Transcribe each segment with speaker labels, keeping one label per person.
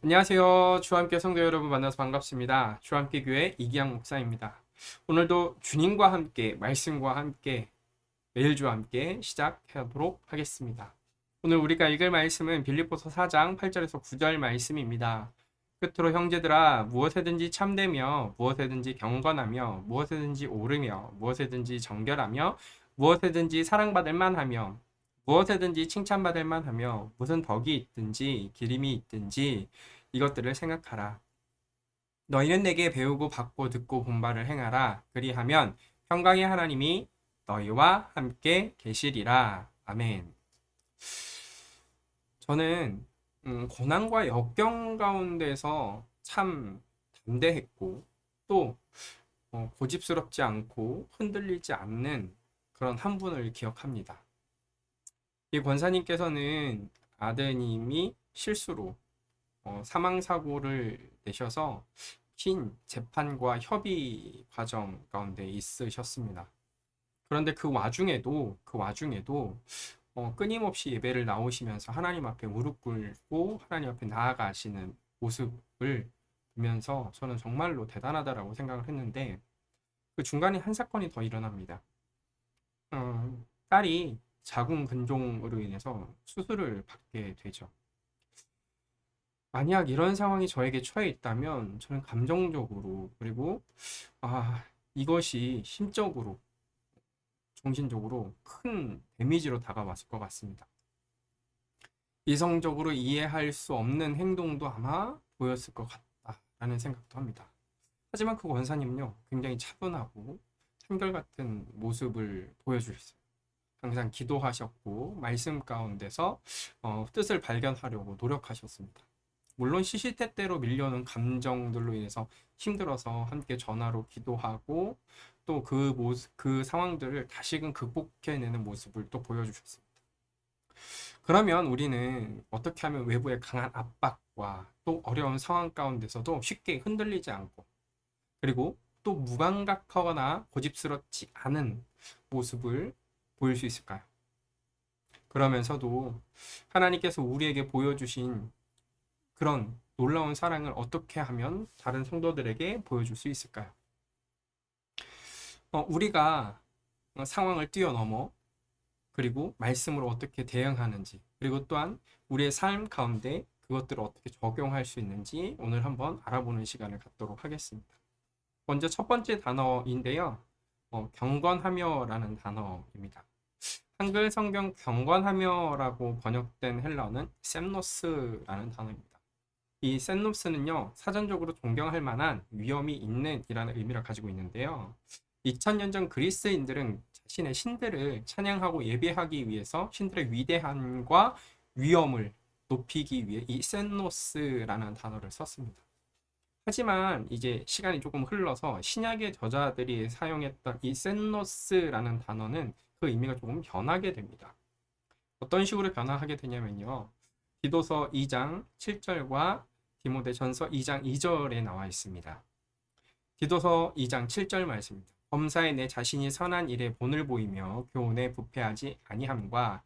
Speaker 1: 안녕하세요. 주와 함께 성도 여러분 만나서 반갑습니다. 주와 함께 교회 이기양 목사입니다. 오늘도 주님과 함께 말씀과 함께 매일 주와 함께 시작하도록 하겠습니다. 오늘 우리가 읽을 말씀은 빌립보서 4장 8절에서 9절 말씀입니다. 끝으로 형제들아 무엇에든지 참되며 무엇에든지 경건하며 무엇에든지 옳으며 무엇에든지 정결하며 무엇에든지 사랑받을 만하며 무엇에든지 칭찬받을 만하며 무슨 덕이 있든지 기림이 있든지 이것들을 생각하라. 너희는 내게 배우고 받고 듣고 본바를 행하라. 그리하면 평강의 하나님이 너희와 함께 계시리라. 아멘. 저는 고난과 역경 가운데서 참 담대했고 또 고집스럽지 않고 흔들리지 않는 그런 한 분을 기억합니다. 이 권사님께서는 아드님이 실수로 사망사고를 내셔서 긴 재판과 협의 과정 가운데 있으셨습니다. 그런데 그 와중에도 끊임없이 예배를 나오시면서 하나님 앞에 무릎 꿇고 하나님 앞에 나아가시는 모습을 보면서 저는 정말로 대단하다라고 생각을 했는데 그 중간에 한 사건이 더 일어납니다. 딸이 자궁 근종으로 인해서 수술을 받게 되죠. 만약 이런 상황이 저에게 처해 있다면 저는 감정적으로 그리고 이것이 심적으로 정신적으로 큰 데미지로 다가왔을 것 같습니다. 이성적으로 이해할 수 없는 행동도 아마 보였을 것 같다라는 생각도 합니다. 하지만 그 권사님은요 굉장히 차분하고 한결같은 모습을 보여주셨어요. 항상 기도하셨고 말씀 가운데서 뜻을 발견하려고 노력하셨습니다. 물론 시시때때로 밀려오는 감정들로 인해서 힘들어서 함께 전화로 기도하고 또 그 상황들을 다시금 극복해내는 모습을 또 보여주셨습니다. 그러면 우리는 어떻게 하면 외부의 강한 압박과 또 어려운 상황 가운데서도 쉽게 흔들리지 않고 그리고 또 무감각하거나 고집스럽지 않은 모습을 보일 수 있을까요? 그러면서도 하나님께서 우리에게 보여주신 그런 놀라운 사랑을 어떻게 하면 다른 성도들에게 보여줄 수 있을까요? 우리가 상황을 뛰어넘어 그리고 말씀으로 어떻게 대응하는지 그리고 또한 우리의 삶 가운데 그것들을 어떻게 적용할 수 있는지 오늘 한번 알아보는 시간을 갖도록 하겠습니다. 먼저 첫 번째 단어인데요. 경건하며라는 단어입니다. 한글 성경 경건하며라고 번역된 헬라어는 셈노스라는 단어입니다. 이 셈노스는요, 사전적으로 존경할 만한 위엄이 있는 이라는 의미를 가지고 있는데요. 2000년 전 그리스인들은 자신의 신들을 찬양하고 예배하기 위해서 신들의 위대함과 위엄을 높이기 위해 이 셈노스라는 단어를 썼습니다. 하지만 이제 시간이 조금 흘러서 신약의 저자들이 사용했던 이 셈노스라는 단어는 그 의미가 조금 변하게 됩니다. 어떤 식으로 변화하게 되냐면요. 디도서 2장 7절과 디모데전서 2장 2절에 나와 있습니다. 디도서 2장 7절 말씀입니다. 범사에 내 자신이 선한 일에 본을 보이며 교훈에 부패하지 아니함과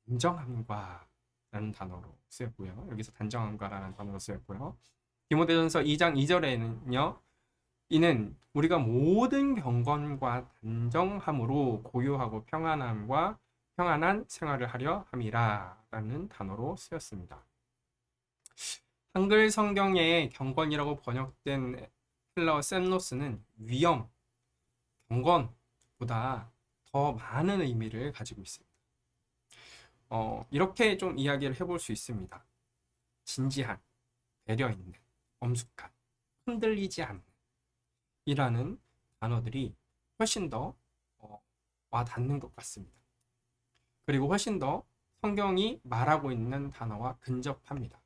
Speaker 1: 단정함과 라는 단어로 쓰였고요. 여기서 단정함과 라는 단어로 쓰였고요. 디모데전서 2장 2절에는요. 이는 우리가 모든 경건과 단정함으로 고요하고 평안한 생활을 하려 함이라 라는 단어로 쓰였습니다. 한글 성경에 경건이라고 번역된 헬라어 셈노스는 위엄, 경건보다 더 많은 의미를 가지고 있습니다. 이렇게 좀 이야기를 해볼 수 있습니다. 진지한, 배려 있는, 엄숙한, 흔들리지 않는 이라는 단어들이 훨씬 더 와닿는 것 같습니다. 그리고 훨씬 더 성경이 말하고 있는 단어와 근접합니다.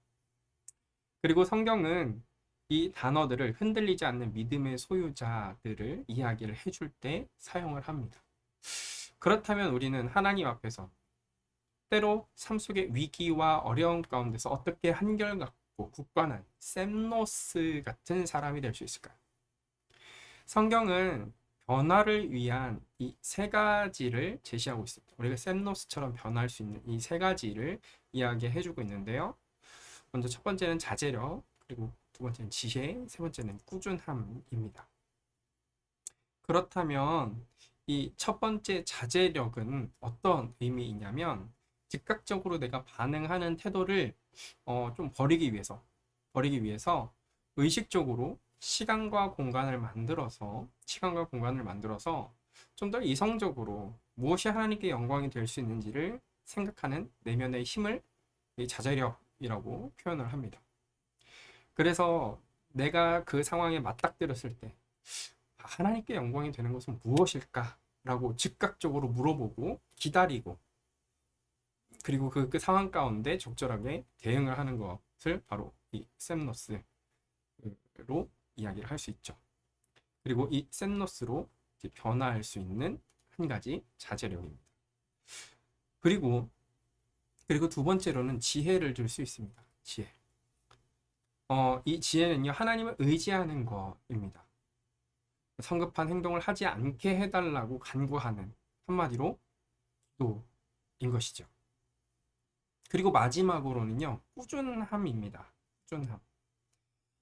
Speaker 1: 그리고 성경은 이 단어들을 흔들리지 않는 믿음의 소유자들을 이야기를 해줄 때 사용을 합니다. 그렇다면 우리는 하나님 앞에서 때로 삶 속의 위기와 어려움 가운데서 어떻게 한결같고 굳건한 셈노스 같은 사람이 될 수 있을까요? 성경은 변화를 위한 이 세 가지를 제시하고 있습니다. 우리가 셈노스처럼 변할 수 있는 이 세 가지를 이야기해주고 있는데요. 먼저 첫 번째는 자제력, 그리고 두 번째는 지혜, 세 번째는 꾸준함입니다. 그렇다면 이 첫 번째 자제력은 어떤 의미이냐면 즉각적으로 내가 반응하는 태도를 좀 버리기 위해서 의식적으로 시간과 공간을 만들어서 좀 더 이성적으로 무엇이 하나님께 영광이 될 수 있는지를 생각하는 내면의 힘을 이 자제력이라고 표현을 합니다. 그래서 내가 그 상황에 맞닥뜨렸을 때 하나님께 영광이 되는 것은 무엇일까? 라고 즉각적으로 물어보고 기다리고 그리고 그 상황 가운데 적절하게 대응을 하는 것을 바로 이 셈노스로 이야기를 할 수 있죠. 그리고 이 셈노스로 변화할 수 있는 한 가지 자제력입니다. 그리고 두 번째로는 지혜를 들 수 있습니다. 지혜. 이 지혜는요, 하나님을 의지하는 것입니다. 성급한 행동을 하지 않게 해달라고 간구하는 한마디로 기도인 것이죠. 그리고 마지막으로는요, 꾸준함입니다. 꾸준함.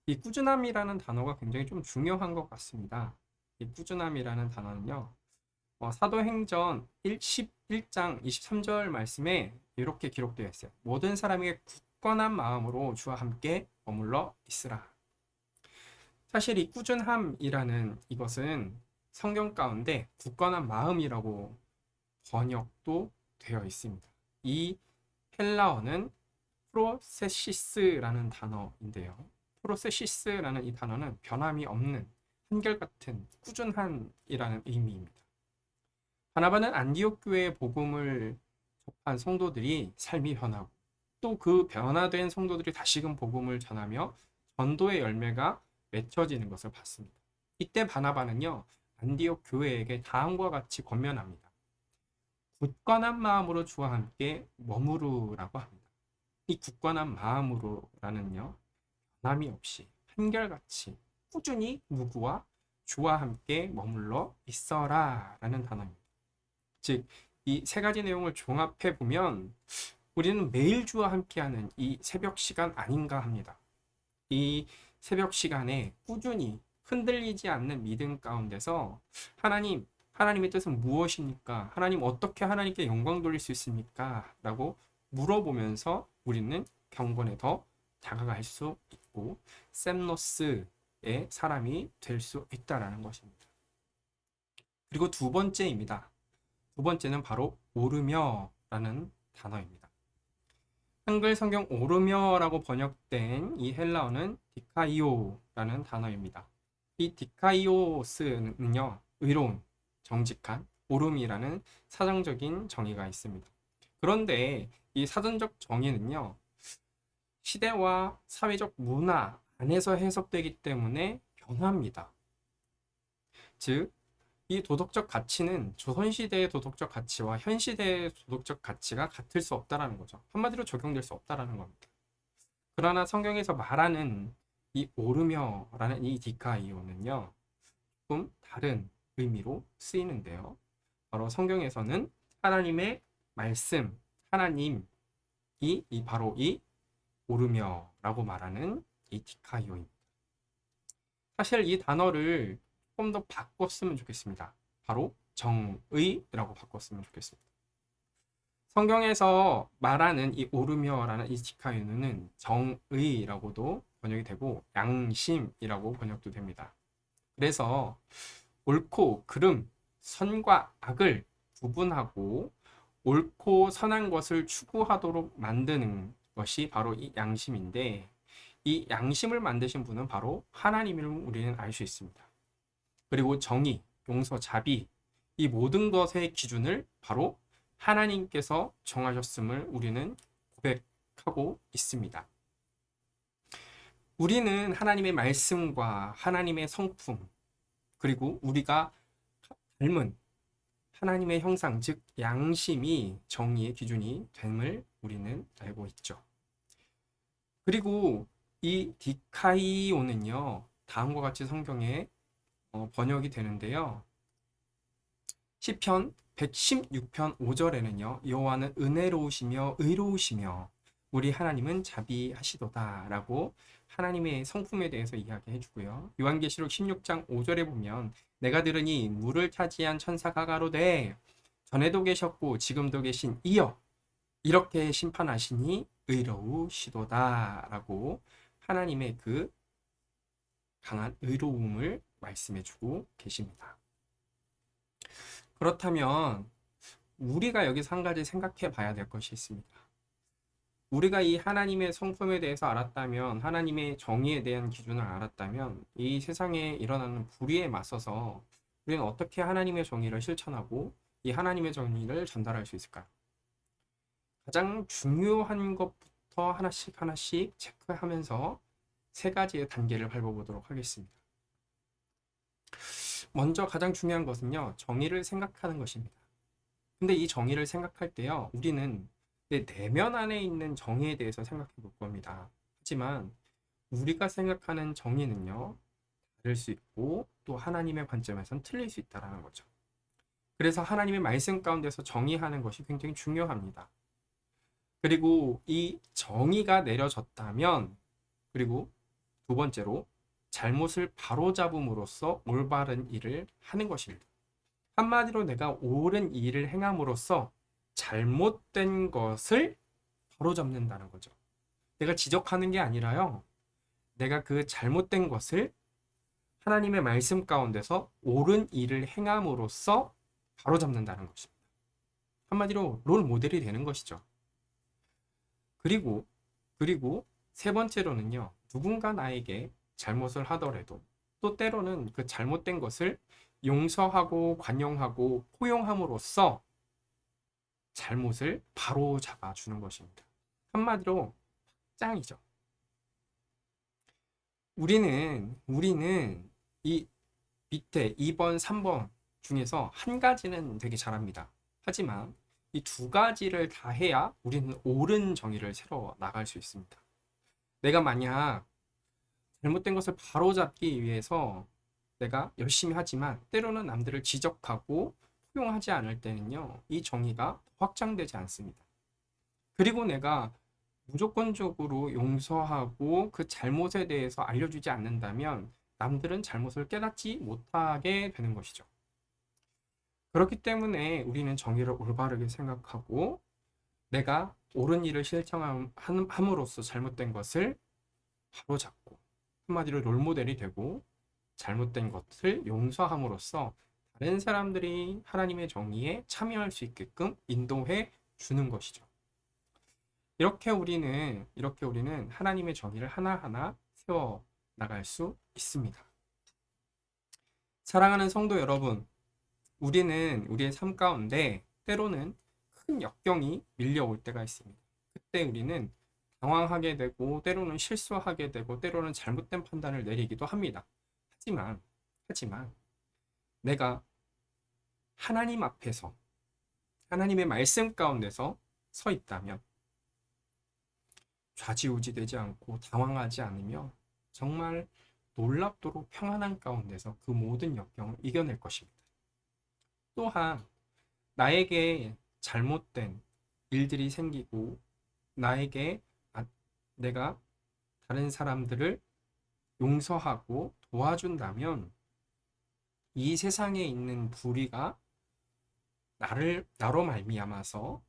Speaker 1: 이 꾸준함이라는 단어가 굉장히 좀 중요한 것 같습니다. 이 꾸준함이라는 단어는요, 사도행전 11장 23절 말씀에 이렇게 기록되어 있어요. 모든 사람에게 굳건한 마음으로 주와 함께 머물러 있으라. 사실 이 꾸준함이라는 이것은 성경 가운데 굳건한 마음이라고 번역도 되어 있습니다. 이 헬라어는 프로세시스라는 단어인데요. 프로세시스라는 이 단어는 변함이 없는 한결같은 꾸준함이라는 의미입니다. 바나바는 안디옥 교회의 복음을 접한 성도들이 삶이 변하고 또 그 변화된 성도들이 다시금 복음을 전하며 전도의 열매가 맺혀지는 것을 봤습니다. 이때 바나바는요, 안디옥 교회에게 다음과 같이 권면합니다. 굳건한 마음으로 주와 함께 머무르라고 합니다. 이 굳건한 마음으로라는요, 변함이 없이 한결같이 꾸준히 누구와 주와 함께 머물러 있어라 라는 단어입니다. 즉, 이 세 가지 내용을 종합해 보면 우리는 매일 주와 함께하는 이 새벽 시간 아닌가 합니다. 이 새벽 시간에 꾸준히 흔들리지 않는 믿음 가운데서 하나님의 뜻은 무엇입니까? 하나님 어떻게 하나님께 영광 돌릴 수 있습니까? 라고 물어보면서 우리는 경건에 더 다가갈 수 있고 셈노스의 사람이 될 수 있다라는 것입니다. 그리고 두 번째입니다. 두 번째는 바로 오르며라는 단어입니다. 한글 성경 오르며라고 번역된 이 헬라어는 디카이오라는 단어입니다. 이 디카이오스는요, 의로운, 정직한, 오름이라는 사정적인 정의가 있습니다. 그런데 이 사전적 정의는요, 시대와 사회적 문화 안에서 해석되기 때문에 변합니다. 즉, 이 도덕적 가치는 조선시대의 도덕적 가치와 현시대의 도덕적 가치가 같을 수 없다라는 거죠. 한마디로 적용될 수 없다라는 겁니다. 그러나 성경에서 말하는 이 오르며라는 이 디카이오는요, 조금 다른 의미로 쓰이는데요. 바로 성경에서는 하나님의 말씀, 하나님이 바로 이 오르며라고 말하는 이 디카이오입니다. 사실 이 단어를 조금 더 바꿨으면 좋겠습니다. 바로 정의라고 바꿨으면 좋겠습니다. 성경에서 말하는 이 오르며라는 이 디카이오는 정의라고도 번역이 되고 양심이라고 번역도 됩니다. 그래서 옳고 그름, 선과 악을 구분하고 옳고 선한 것을 추구하도록 만드는 것이 바로 이 양심인데 이 양심을 만드신 분은 바로 하나님임을 우리는 알 수 있습니다. 그리고 정의, 용서, 자비 이 모든 것의 기준을 바로 하나님께서 정하셨음을 우리는 고백하고 있습니다. 우리는 하나님의 말씀과 하나님의 성품 그리고 우리가 닮은 하나님의 형상 즉 양심이 정의의 기준이 됨을 우리는 알고 있죠. 그리고 이 디카이오는요 다음과 같이 성경에 번역이 되는데요. 시편 116편 5절에는요. 여호와는 은혜로우시며 의로우시며 우리 하나님은 자비하시도다 라고 하나님의 성품에 대해서 이야기해 주고요. 요한계시록 16장 5절에 보면 내가 들으니 물을 차지한 천사가 가로되 전에도 계셨고 지금도 계신 이여 이렇게 심판하시니 의로우시도다 라고 하나님의 그 강한 의로움을 말씀해 주고 계십니다. 그렇다면 우리가 여기서 한 가지 생각해 봐야 될 것이 있습니다. 우리가 이 하나님의 성품에 대해서 알았다면, 하나님의 정의에 대한 기준을 알았다면, 이 세상에 일어나는 불의에 맞서서 우리는 어떻게 하나님의 정의를 실천하고 이 하나님의 정의를 전달할 수 있을까요? 가장 중요한 것부터 하나씩 하나씩 체크하면서 세 가지의 단계를 밟아보도록 하겠습니다. 먼저 가장 중요한 것은요, 정의를 생각하는 것입니다. 근데 이 정의를 생각할 때요, 우리는 내 내면 안에 있는 정의에 대해서 생각해 볼 겁니다. 하지만 우리가 생각하는 정의는요, 다를 수 있고 또 하나님의 관점에선 틀릴 수 있다는 거죠. 그래서 하나님의 말씀 가운데서 정의하는 것이 굉장히 중요합니다. 그리고 이 정의가 내려졌다면, 그리고 두 번째로 잘못을 바로잡음으로써 올바른 일을 하는 것입니다. 한마디로 내가 옳은 일을 행함으로써 잘못된 것을 바로잡는다는 거죠. 내가 지적하는 게 아니라요, 내가 그 잘못된 것을 하나님의 말씀 가운데서 옳은 일을 행함으로써 바로잡는다는 것입니다. 한마디로 롤 모델이 되는 것이죠. 그리고 세 번째로는요, 누군가 나에게 잘못을 하더라도 또 때로는 그 잘못된 것을 용서하고 관용하고 포용함으로써 잘못을 바로 잡아주는 것입니다. 한마디로 짱이죠. 우리는 이 밑에 2번, 3번 중에서 한 가지는 되게 잘합니다. 하지만 이 두 가지를 다 해야 우리는 옳은 정의를 세워 나갈 수 있습니다. 내가 만약 잘못된 것을 바로잡기 위해서 내가 열심히 하지만 때로는 남들을 지적하고 포용하지 않을 때는요, 이 정의가 확장되지 않습니다. 그리고 내가 무조건적으로 용서하고 그 잘못에 대해서 알려주지 않는다면 남들은 잘못을 깨닫지 못하게 되는 것이죠. 그렇기 때문에 우리는 정의를 올바르게 생각하고 내가 옳은 일을 실천함으로써 잘못된 것을 바로잡고 한마디로 롤모델이 되고 잘못된 것을 용서함으로써 다른 사람들이 하나님의 정의에 참여할 수 있게끔 인도해 주는 것이죠. 이렇게 우리는 하나님의 정의를 하나하나 세워 나갈 수 있습니다. 사랑하는 성도 여러분, 우리는 우리의 삶 가운데 때로는 큰 역경이 밀려올 때가 있습니다. 그때 우리는 당황하게 되고 때로는 실수하게 되고 때로는 잘못된 판단을 내리기도 합니다. 하지만 내가 하나님 앞에서 하나님의 말씀 가운데서 서 있다면 좌지우지 되지 않고 당황하지 않으며 정말 놀랍도록 평안한 가운데서 그 모든 역경을 이겨낼 것입니다. 또한 나에게 잘못된 일들이 생기고 나에게 내가 다른 사람들을 용서하고 도와준다면 이 세상에 있는 불의가 나로 말미암아서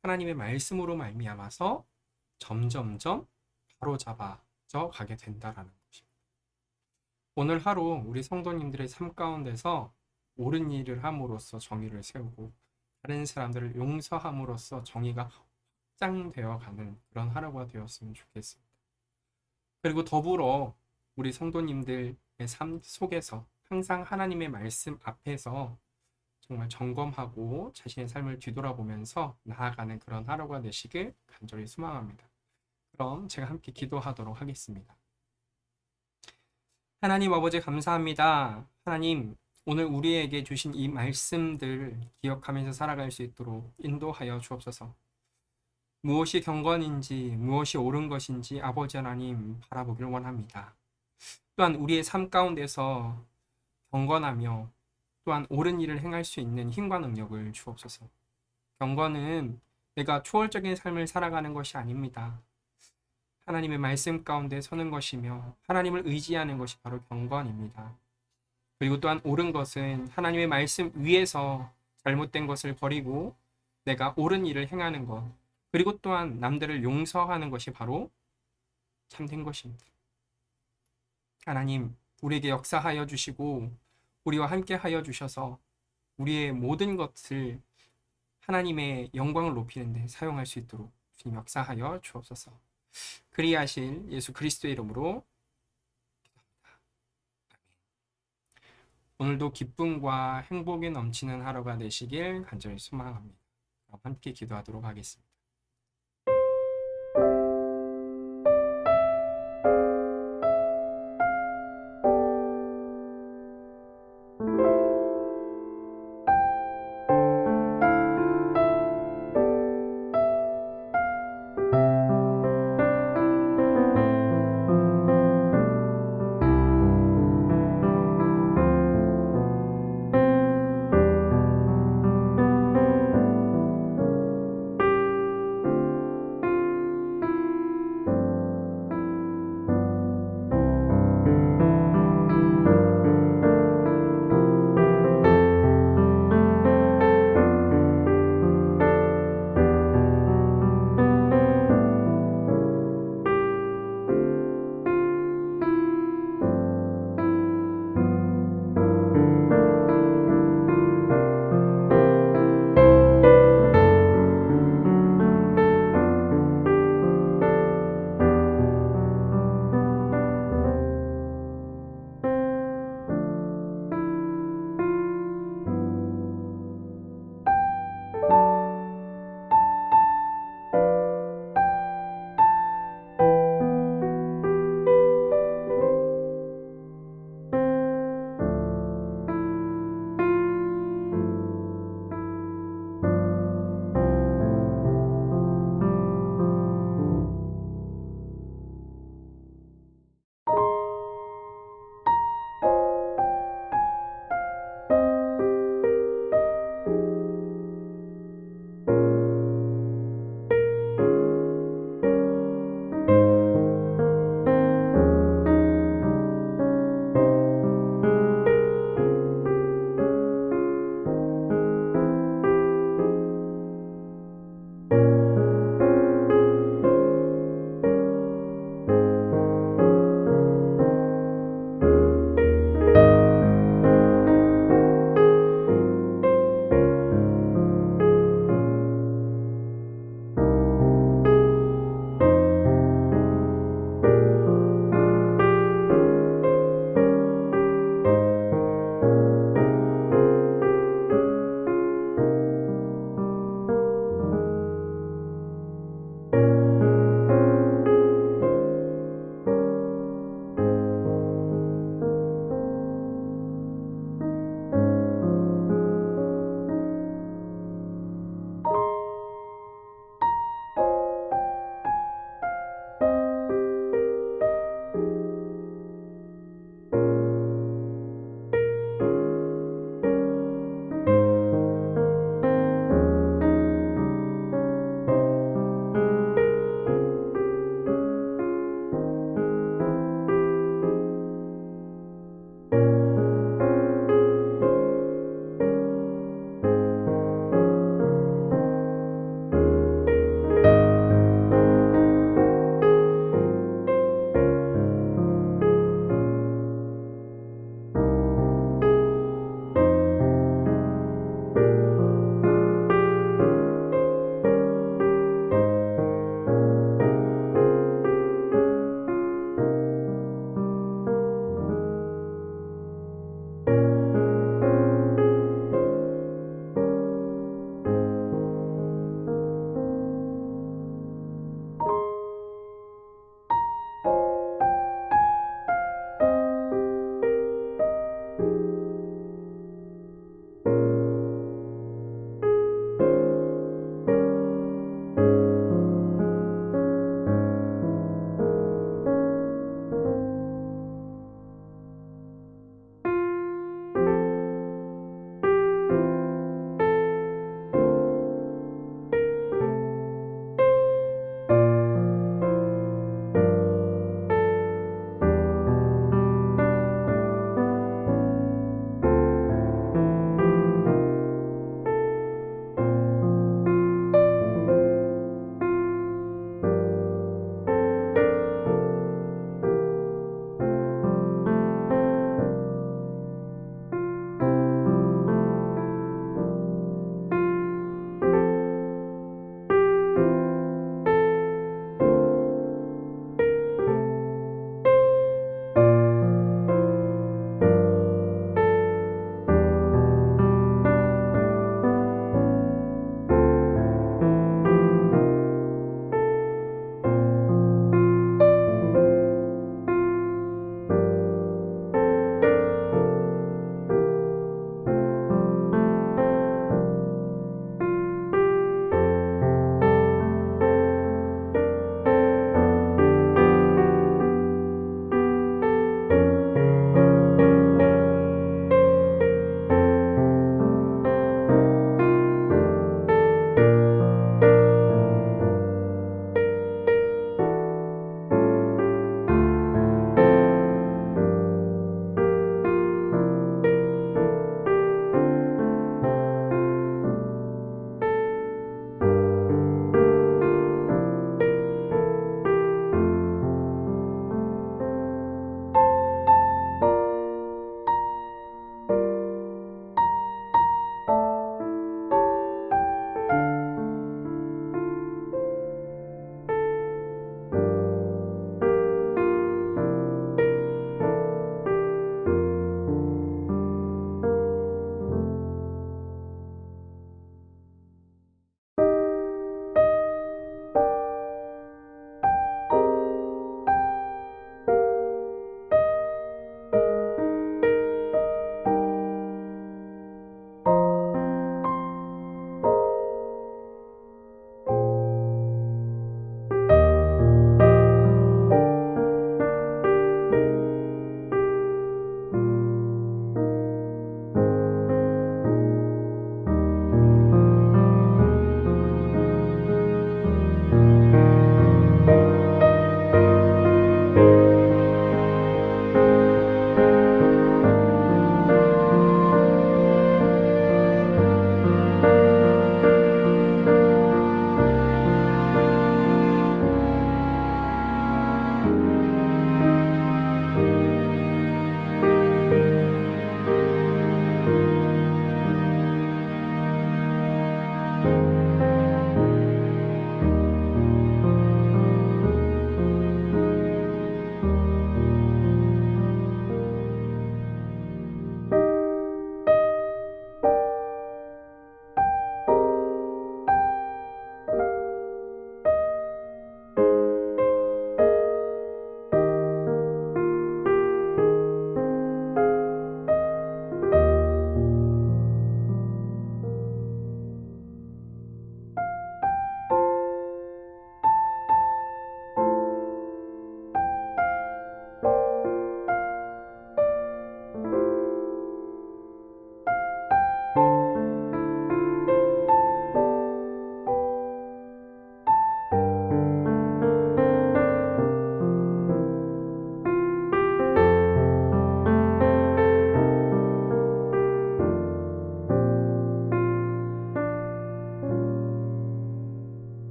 Speaker 1: 하나님의 말씀으로 말미암아서 점점점 바로잡아져 가게 된다라는 것입니다. 오늘 하루 우리 성도님들의 삶 가운데서 옳은 일을 함으로써 정의를 세우고 다른 사람들을 용서함으로써 정의가 확장되어 가는 그런 하루가 되었으면 좋겠습니다. 그리고 더불어 우리 성도님들의 삶 속에서 항상 하나님의 말씀 앞에서 정말 점검하고 자신의 삶을 뒤돌아보면서 나아가는 그런 하루가 되시길 간절히 소망합니다. 그럼 제가 함께 기도하도록 하겠습니다. 하나님 아버지 감사합니다. 하나님, 오늘 우리에게 주신 이 말씀들 기억하면서 살아갈 수 있도록 인도하여 주옵소서. 무엇이 경건인지 무엇이 옳은 것인지 아버지 하나님 바라보길 원합니다. 또한 우리의 삶 가운데서 경건하며 또한 옳은 일을 행할 수 있는 힘과 능력을 주옵소서. 경건은 내가 초월적인 삶을 살아가는 것이 아닙니다. 하나님의 말씀 가운데 서는 것이며 하나님을 의지하는 것이 바로 경건입니다. 그리고 또한 옳은 것은 하나님의 말씀 위에서 잘못된 것을 버리고 내가 옳은 일을 행하는 것, 그리고 또한 남들을 용서하는 것이 바로 참된 것입니다. 하나님, 우리에게 역사하여 주시고 우리와 함께 하여 주셔서 우리의 모든 것을 하나님의 영광을 높이는 데 사용할 수 있도록 주님 역사하여 주옵소서. 그리하실 예수 그리스도의 이름으로 오늘도 기쁨과 행복이 넘치는 하루가 되시길 간절히 소망합니다. 함께 기도하도록 하겠습니다.